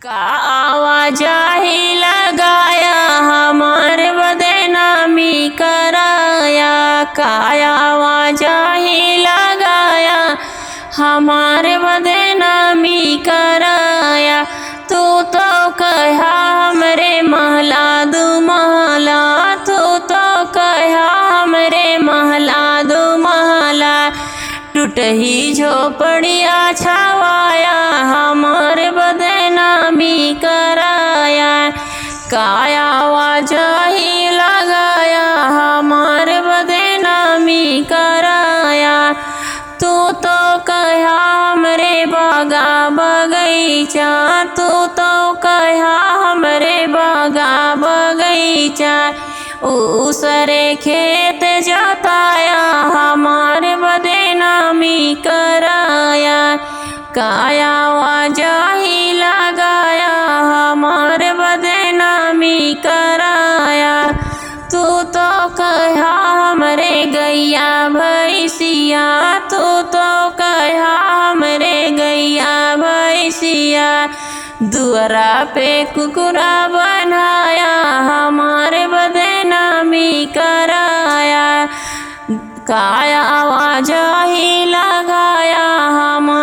का आवाज ही लगाया हमारे बदनामी कराया, का आवाज ही लगाया हमारे बदनामी कराया। तू तो कहा हमरे महला दू महला, तू तो कहा हमरे महला दू महला। टूटही झोपड़िया छावाया हमारे बदनामी कराया, का आवाज ही लगाया हमारे बदनामी कराया। तू तो कहा हमरे बागा बगीचा, तू तो कहा हमरे बागा बगीचा। उसरे खेत जोताया हमारे बदनामी कराया, का आवाज ही लगाया हमारे बदनामी कराया। तू तो कहा हमरे गैया भैंसिया, तू तो कहा हमरे गैया भैंसिया। दुआरा पे कुकुरा बनाया हमारे बदनामी कराया, का आवाज ही लगाया हमारे